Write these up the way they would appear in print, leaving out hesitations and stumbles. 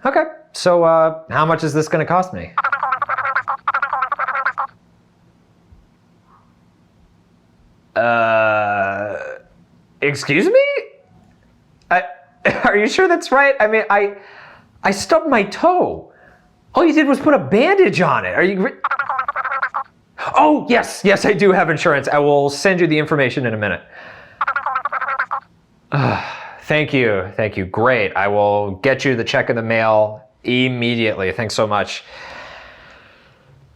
Okay, so how much is this gonna cost me? Excuse me? Are you sure that's right? I mean, I stubbed my toe. All you did was put a bandage on it. Are you... Oh, yes, I do have insurance. I will send you the information in a minute. Thank you. Great. I will get you the check in the mail immediately. Thanks so much.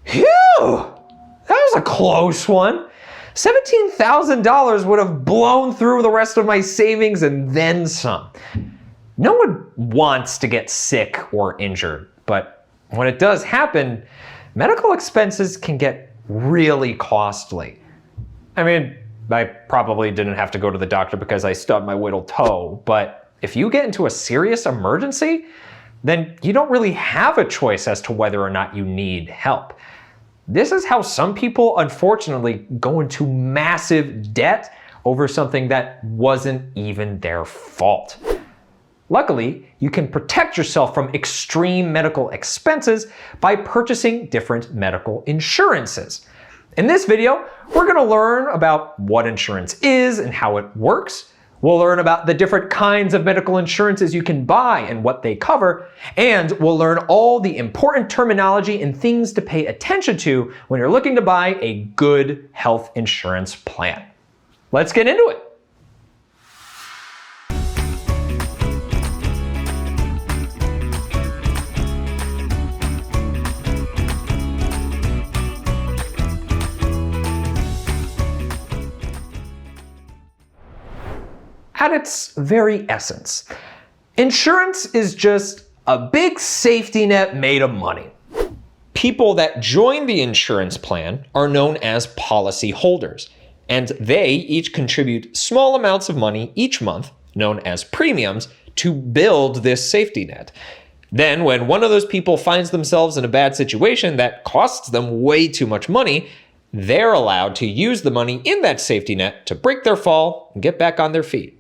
Phew! That was a close one. $17,000 would have blown through the rest of my savings and then some. No one wants to get sick or injured, but when it does happen, medical expenses can get really costly. I mean, I probably didn't have to go to the doctor because I stubbed my little toe, but if you get into a serious emergency, then you don't really have a choice as to whether or not you need help. This is how some people, unfortunately, go into massive debt over something that wasn't even their fault. Luckily, you can protect yourself from extreme medical expenses by purchasing different medical insurances. In this video, we're going to learn about what insurance is and how it works. We'll learn about the different kinds of medical insurances you can buy and what they cover, and we'll learn all the important terminology and things to pay attention to when you're looking to buy a good health insurance plan. Let's get into it. At its very essence, insurance is just a big safety net made of money. People that join the insurance plan are known as policy holders, and they each contribute small amounts of money each month, known as premiums, to build this safety net. Then, when one of those people finds themselves in a bad situation that costs them way too much money, they're allowed to use the money in that safety net to break their fall and get back on their feet.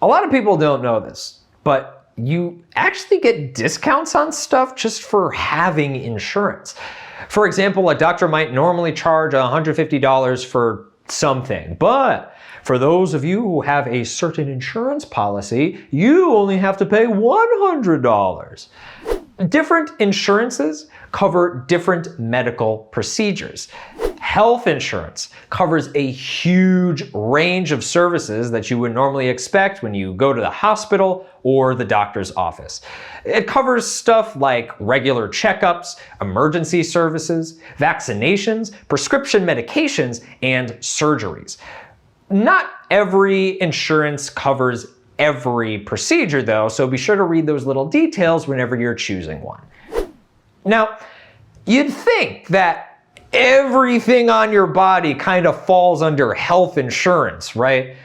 A lot of people don't know this, but you actually get discounts on stuff just for having insurance. For example, a doctor might normally charge $150 for something, but for those of you who have a certain insurance policy, you only have to pay $100. Different insurances cover different medical procedures. Health insurance covers a huge range of services that you would normally expect when you go to the hospital or the doctor's office. It covers stuff like regular checkups, emergency services, vaccinations, prescription medications, and surgeries. Not every insurance covers every procedure though, so be sure to read those little details whenever you're choosing one. Now, you'd think that everything on your body kind of falls under health insurance, right?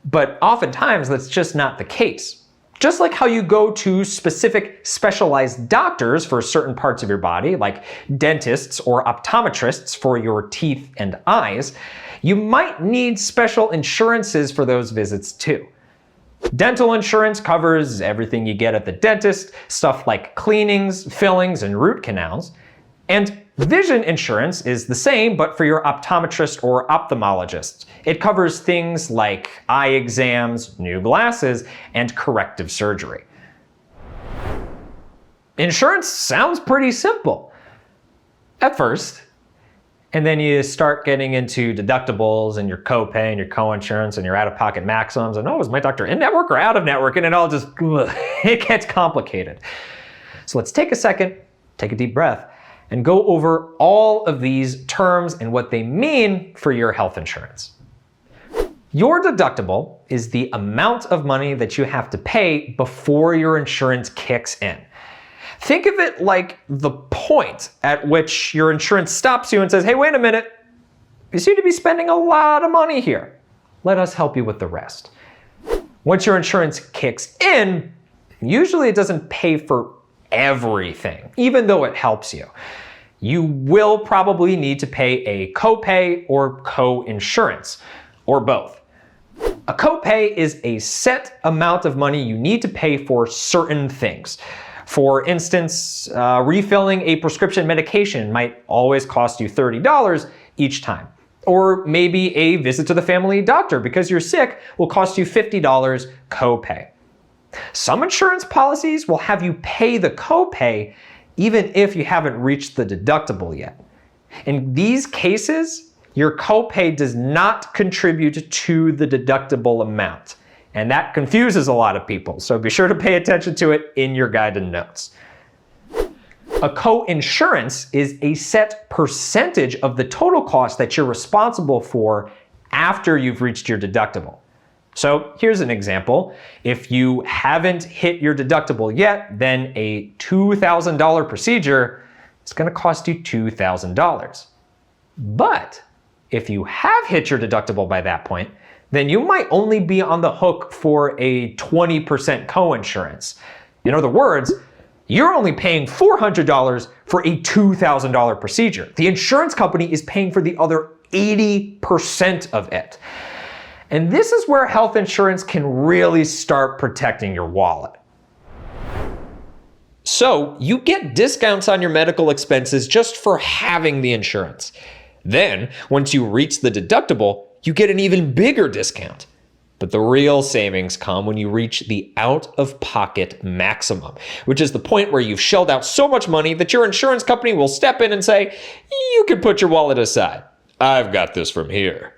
But oftentimes that's just not the case. Just like how you go to specific specialized doctors for certain parts of your body, like dentists or optometrists for your teeth and eyes, you might need special insurances for those visits too. Dental insurance covers everything you get at the dentist, stuff like cleanings, fillings, and root canals. And vision insurance is the same, but for your optometrist or ophthalmologist. It covers things like eye exams, new glasses, and corrective surgery. Insurance sounds pretty simple at first, and then you start getting into deductibles and your copay and your coinsurance and your out-of-pocket maximums, and oh, is my doctor in-network or out-of-network? And it all just, it gets complicated. So let's take a second, take a deep breath, and go over all of these terms and what they mean for your health insurance. Your deductible is the amount of money that you have to pay before your insurance kicks in. Think of it like the point at which your insurance stops you and says, hey, wait a minute, you seem to be spending a lot of money here. Let us help you with the rest. Once your insurance kicks in, usually it doesn't pay for everything, even though it helps you. You will probably need to pay a copay or co-insurance, or both. A copay is a set amount of money you need to pay for certain things. For instance, refilling a prescription medication might always cost you $30 each time. Or maybe a visit to the family doctor because you're sick will cost you $50 copay. Some insurance policies will have you pay the copay even if you haven't reached the deductible yet. In these cases, your copay does not contribute to the deductible amount. And that confuses a lot of people, so be sure to pay attention to it in your guided notes. A co-insurance is a set percentage of the total cost that you're responsible for after you've reached your deductible. So here's an example. If you haven't hit your deductible yet, then a $2,000 procedure is going to cost you $2,000. But if you have hit your deductible by that point, then you might only be on the hook for a 20% co-insurance. In other words, you're only paying $400 for a $2,000 procedure. The insurance company is paying for the other 80% of it. And this is where health insurance can really start protecting your wallet. So you get discounts on your medical expenses just for having the insurance. Then, once you reach the deductible, you get an even bigger discount. But the real savings come when you reach the out-of-pocket maximum, which is the point where you've shelled out so much money that your insurance company will step in and say, you can put your wallet aside. I've got this from here.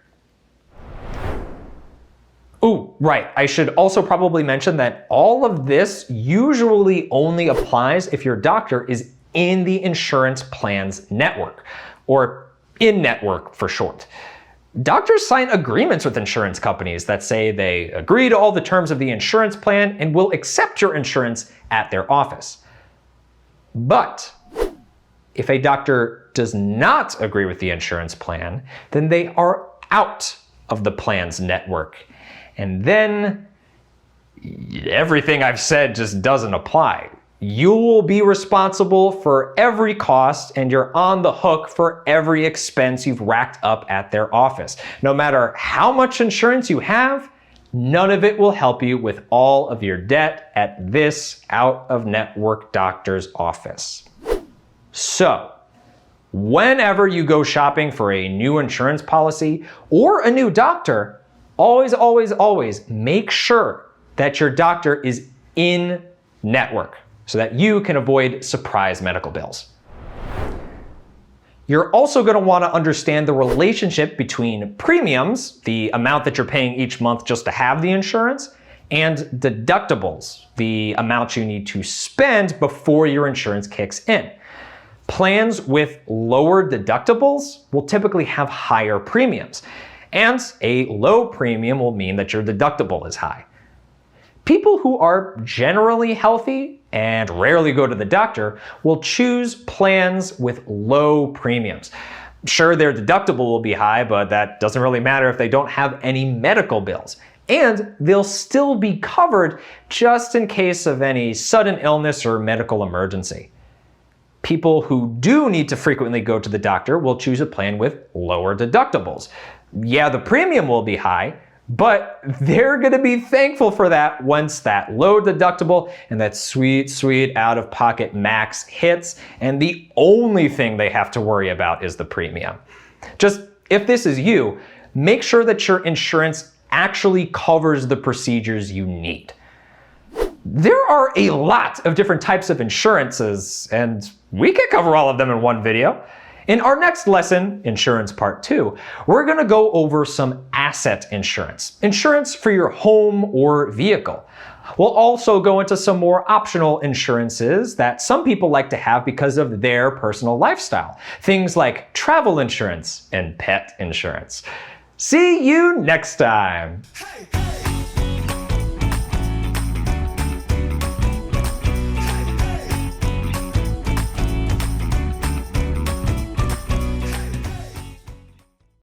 Ooh, right. I should also probably mention that all of this usually only applies if your doctor is in the insurance plan's network, or in-network for short. Doctors sign agreements with insurance companies that say they agree to all the terms of the insurance plan and will accept your insurance at their office. But if a doctor does not agree with the insurance plan, then they are out of the plan's network. And then everything I've said just doesn't apply. You will be responsible for every cost and you're on the hook for every expense you've racked up at their office. No matter how much insurance you have, none of it will help you with all of your debt at this out-of-network doctor's office. So, whenever you go shopping for a new insurance policy or a new doctor, always make sure that your doctor is in network so that you can avoid surprise medical bills. You're also going to want to understand the relationship between premiums, the amount that you're paying each month just to have the insurance, and deductibles, the amount you need to spend before your insurance kicks in. Plans with lower deductibles will typically have higher premiums, and a low premium will mean that your deductible is high. People who are generally healthy and rarely go to the doctor will choose plans with low premiums. Sure, their deductible will be high, but that doesn't really matter if they don't have any medical bills. And they'll still be covered just in case of any sudden illness or medical emergency. People who do need to frequently go to the doctor will choose a plan with lower deductibles. Yeah, the premium will be high, but they're going to be thankful for that once that low deductible and that sweet out-of-pocket max hits, and the only thing they have to worry about is the premium. Just, if this is you, make sure that your insurance actually covers the procedures you need. There are a lot of different types of insurances, and we can cover all of them in one video. In our next lesson, Insurance Part 2, we're going to go over some asset insurance, insurance for your home or vehicle. We'll also go into some more optional insurances that some people like to have because of their personal lifestyle, things like travel insurance and pet insurance. See you next time.